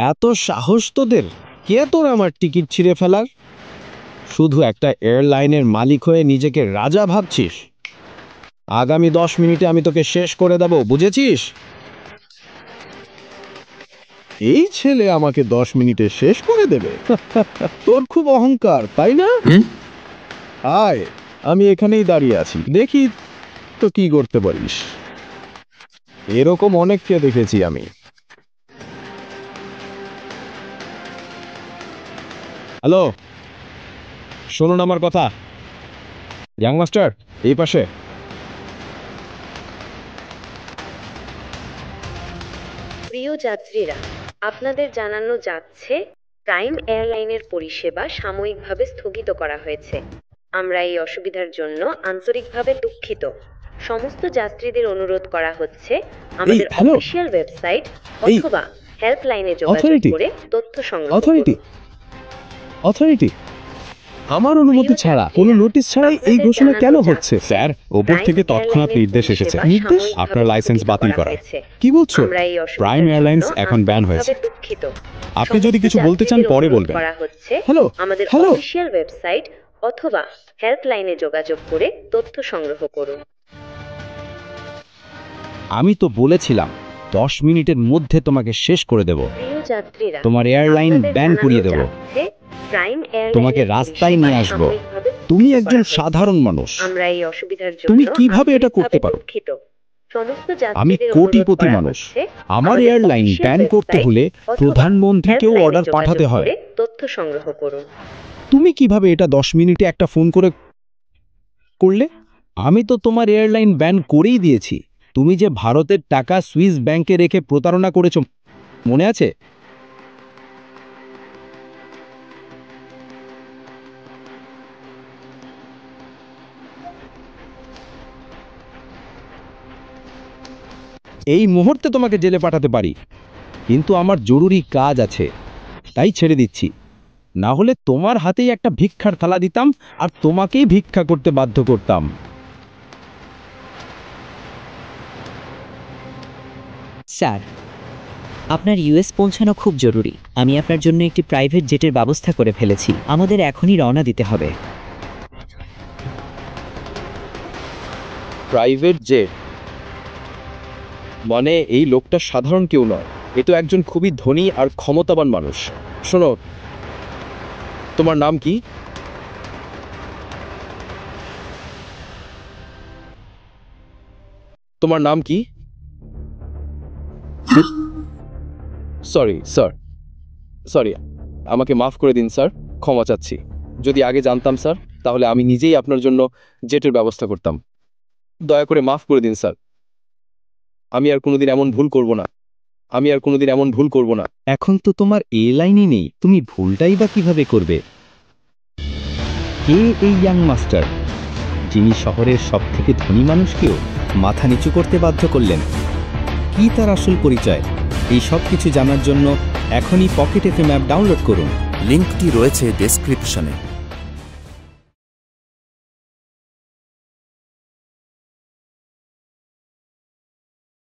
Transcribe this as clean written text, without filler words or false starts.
এত সাহস তোদের? কে তোর আমার টিকিট ছিঁড়ে ফেলার? শুধু একটা এয়ারলাইনের মালিক হয়ে নিজেকে রাজা ভাবছিস? আগামী 10 মিনিটে আমি তোকে শেষ করে দেব, বুঝেছিস? এই ছেলে আমাকে 10 মিনিটে শেষ করে দেবে? তোর খুব অহংকার, তাই না? আয়, আমি এখানেই দাঁড়িয়ে আছি, দেখি তো কি করতে পারিস। এরকম অনেককে দেখেছি আমি। হ্যালো, শুনুন আমার কথা। ইয়াং মাস্টার, এই পাশে। প্রিয় যাত্রীরা, আপনাদের জানানো যাচ্ছে প্রাইম এয়ারলাইনের পরিষেবা সাময়িকভাবে স্থগিত করা হয়েছে। আমরা এই অসুবিধার জন্য আন্তরিকভাবে দুঃখিত। সমস্ত যাত্রীদের অনুরোধ করা হচ্ছে আমাদের অফিসিয়াল ওয়েবসাইট অথবা হেল্পলাইনে যোগাযোগ করে তথ্য সংগ্রহ করুন। অথরিটি, আমার অনুমতি ছাড়া, কোনো নোটিশ ছাড়াই এই ঘোষণা কেন হচ্ছে? স্যার, ওপর থেকে তৎক্ষণাৎ নির্দেশ এসেছে। নির্দেশ? আপনার লাইসেন্স বাতিল করা। কি বলছো? প্রাইম এয়ারলাইন্স এখন ব্যান হয়েছে। আপনি যদি কিছু বলতে চান পরে বলবেন। হ্যালো, আমাদের হ্যালো। অফিসিয়াল ওয়েবসাইট অথবা হেল্পলাইনে যোগাযোগ করে তথ্য সংগ্রহ করুন। আমি তো বলেছিলাম 10 মিনিটের মধ্যে তোমাকে শেষ করে দেব। প্রিয় যাত্রীরা, তোমার এয়ারলাইন ব্যান করিয়ে দেব। তোমাকে রাস্তায় নিয়ে আসবো। তুমি একজন সাধারণ মানুষ। আমরা এই অসুবিধার জন্য তুমি কিভাবে এটা করতে পারো? আমি কোটিপতি মানুষ। আমার এয়ারলাইন ব্যান করতে হলে প্রধানমন্ত্রীকেও অর্ডার পাঠাতে হয়। তথ্য সংগ্রহ করুন। তুমি কিভাবে এটা 10 মিনিটে একটা ফোন করে করলে? আমি তো তোমার এয়ারলাইন ব্যান করেই দিয়েছি। তুমি যে ভারতের টাকা সুইস ব্যাংকে রেখে প্রতারণা করেছো, মনে আছে? এই মুহূর্তে তোমাকে জেলে পাঠাতে পারি, কিন্তু আমার জরুরি কাজ আছে, তাই ছেড়ে দিচ্ছি। না হলে তোমার হাতেই একটা ভিক্ষার থালা দিতাম আর তোমাকেই ভিক্ষা করতে বাধ্য করতাম। স্যার, আপনার ইউএস পৌঁছানো খুব জরুরি। আমি আপনার জন্য একটি প্রাইভেট জেটের ব্যবস্থা করে ফেলেছি। আমাদের এখনই রওনা দিতে হবে। প্রাইভেট জেট মানে এই লোকটা সাধারণ কেউ নয়, এ তো একজন খুবই ধনী আর ক্ষমতাবান মানুষ। শোনো, তোমার নাম কি? তোমার নাম কি? সরি স্যার, সরি, আমাকে মাফ করে দিন স্যার, ক্ষমা চাচ্ছি। যদি আগে জানতাম স্যার, তাহলে আমি নিজেই আপনার জন্য জেটের ব্যবস্থা করতাম। দয়া করে মাফ করে দিন স্যার। আমি আর কোনোদিন এমন ভুল করব না। এখন তো তোমার এয়ারলাইনই নেই, তুমি ভুলটাই বা কিভাবে করবে? কে এই ইয়াং মাস্টার, যিনি শহরের সবথেকে ধনী মানুষকেও মাথা নিচু করতে বাধ্য করলেন? কি তার আসল পরিচয়? এই সব কিছু জানার জন্য এখনই পকেট এফএম অ্যাপ ডাউনলোড করুন। লিঙ্কটি রয়েছে ডেসক্রিপশনে।